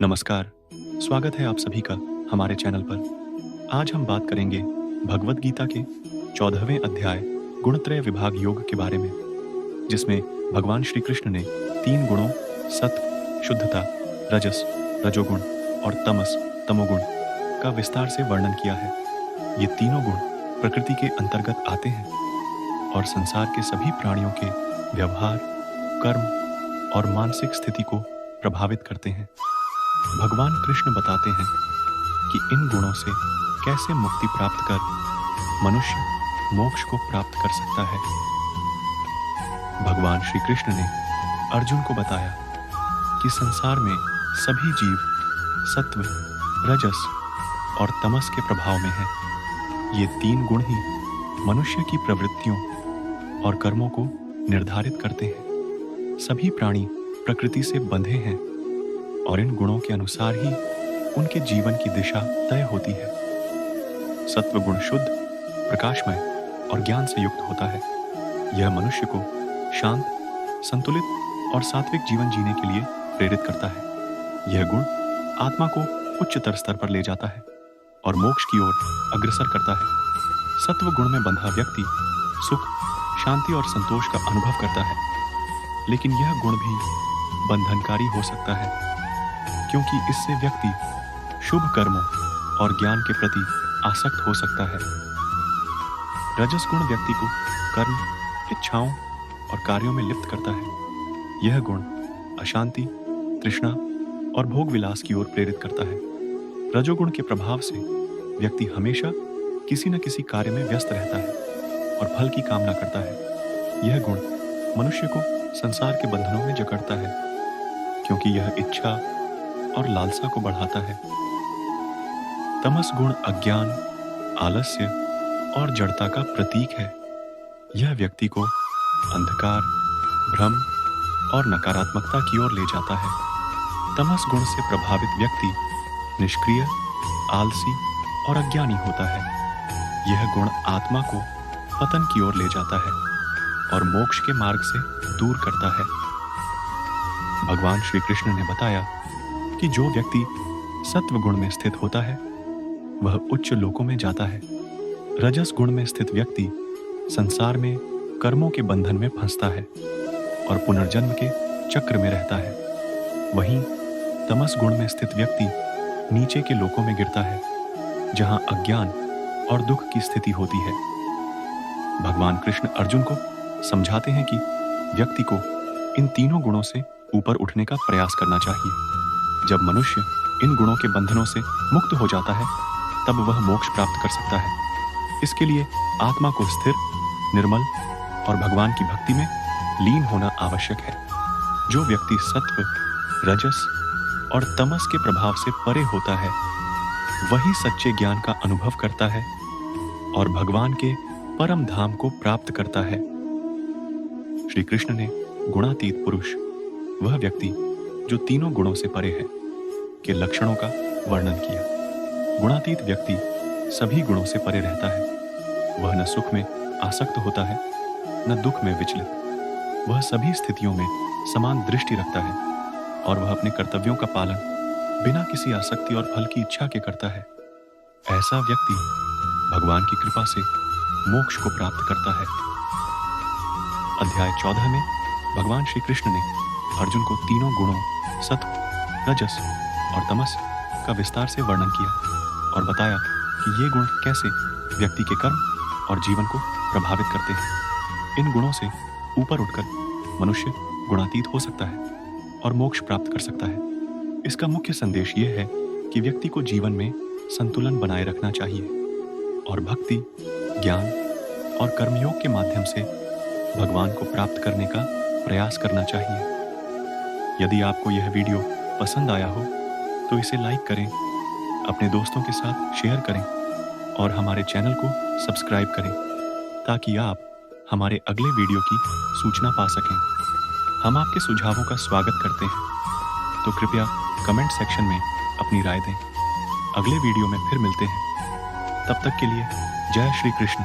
नमस्कार, स्वागत है आप सभी का हमारे चैनल पर। आज हम बात करेंगे भगवद गीता के 14वें अध्याय गुणत्रय विभाग योग के बारे में, जिसमें भगवान श्री कृष्ण ने 3 गुणों सत्व, शुद्धता, रजस, रजोगुण और तमस, तमोगुण का विस्तार से वर्णन किया है। ये तीनों गुण प्रकृति के अंतर्गत आते हैं और संसार के सभी प्राणियों के व्यवहार, कर्म और मानसिक स्थिति को प्रभावित करते हैं। भगवान कृष्ण बताते हैं कि इन गुणों से कैसे मुक्ति प्राप्त कर मनुष्य मोक्ष को प्राप्त कर सकता है। भगवान श्री कृष्ण ने अर्जुन को बताया कि संसार में सभी जीव सत्व, रजस और तमस के प्रभाव में हैं। ये 3 गुण ही मनुष्य की प्रवृत्तियों और कर्मों को निर्धारित करते हैं। सभी प्राणी प्रकृति से बंधे हैं और इन गुणों के अनुसार ही उनके जीवन की दिशा तय होती है। सत्व गुण शुद्ध, प्रकाशमय और ज्ञान से युक्त होता है। यह मनुष्य को शांत, संतुलित और सात्विक जीवन जीने के लिए प्रेरित करता है। यह गुण आत्मा को उच्चतर स्तर पर ले जाता है और मोक्ष की ओर अग्रसर करता है। सत्व गुण में बंधा व्यक्ति सुख, शांति और संतोष का अनुभव करता है, लेकिन यह गुण भी बंधनकारी हो सकता है, क्योंकि इससे व्यक्ति शुभ कर्मों और ज्ञान के प्रति आसक्त हो सकता है। रजस गुण व्यक्ति को कर्म, इच्छाओं और कार्यों में लिप्त करता है। यह गुण अशांति, तृष्णा और भोग विलास की ओर प्रेरित करता है। रजोगुण के प्रभाव से व्यक्ति हमेशा किसी न किसी कार्य में व्यस्त रहता है और फल की कामना करता है। यह गुण मनुष्य को संसार के बंधनों में जकड़ता है, क्योंकि यह इच्छा और लालसा को बढ़ाता है। तमस गुण अज्ञान, आलस्य और जड़ता का प्रतीक है। यह व्यक्ति को अंधकार, भ्रम और नकारात्मकता की ओर ले जाता है। तमस गुण से प्रभावित व्यक्ति निष्क्रिय, आलसी और अज्ञानी होता है। यह गुण आत्मा को पतन की ओर ले जाता है और मोक्ष के मार्ग से दूर करता है। भगवान श्री कृष्ण ने बताया कि जो व्यक्ति सत्व गुण में स्थित होता है वह उच्च लोकों में जाता है। रजस गुण में स्थित व्यक्ति संसार में कर्मों के बंधन में फंसता है और पुनर्जन्म के चक्र में रहता है। वहीं तमस गुण में स्थित व्यक्ति नीचे के लोकों में गिरता है, जहां अज्ञान और दुख की स्थिति होती है। भगवान कृष्ण अर्जुन को समझाते हैं कि व्यक्ति को इन तीनों गुणों से ऊपर उठने का प्रयास करना चाहिए। जब मनुष्य इन गुणों के बंधनों से मुक्त हो जाता है, तब वह मोक्ष प्राप्त कर सकता है। इसके लिए आत्मा को स्थिर, निर्मल और भगवान की भक्ति में लीन होना आवश्यक है। जो व्यक्ति सत्व, रजस और तमस के प्रभाव से परे होता है, वही सच्चे ज्ञान का अनुभव करता है और भगवान के परम धाम को प्राप्त करता है। श्री कृष्ण ने गुणातीत पुरुष, वह व्यक्ति जो तीनों गुणों से परे है, के लक्षणों का वर्णन किया। गुणातीत व्यक्ति सभी गुणों से परे रहता है। वह न सुख में आसक्त होता है, न दुख में विचलित। वह सभी स्थितियों में समान दृष्टि रखता है और वह अपने कर्तव्यों का पालन बिना किसी आसक्ति और फल की इच्छा के करता है। ऐसा व्यक्ति भगवान की कृपा से मोक्ष को प्राप्त करता है। अध्याय 14 में भगवान श्री कृष्ण ने अर्जुन को तीनों गुणों सत्व, रजस और तमस का विस्तार से वर्णन किया और बताया कि ये गुण कैसे व्यक्ति के कर्म और जीवन को प्रभावित करते हैं। इन गुणों से ऊपर उठकर मनुष्य गुणातीत हो सकता है और मोक्ष प्राप्त कर सकता है। इसका मुख्य संदेश ये है कि व्यक्ति को जीवन में संतुलन बनाए रखना चाहिए और भक्ति, ज्ञान और कर्मयोग के माध्यम से भगवान को प्राप्त करने का प्रयास करना चाहिए। यदि आपको यह वीडियो पसंद आया हो तो इसे लाइक करें, अपने दोस्तों के साथ शेयर करें और हमारे चैनल को सब्सक्राइब करें, ताकि आप हमारे अगले वीडियो की सूचना पा सकें। हम आपके सुझावों का स्वागत करते हैं, तो कृपया कमेंट सेक्शन में अपनी राय दें। अगले वीडियो में फिर मिलते हैं। तब तक के लिए जय श्री कृष्ण।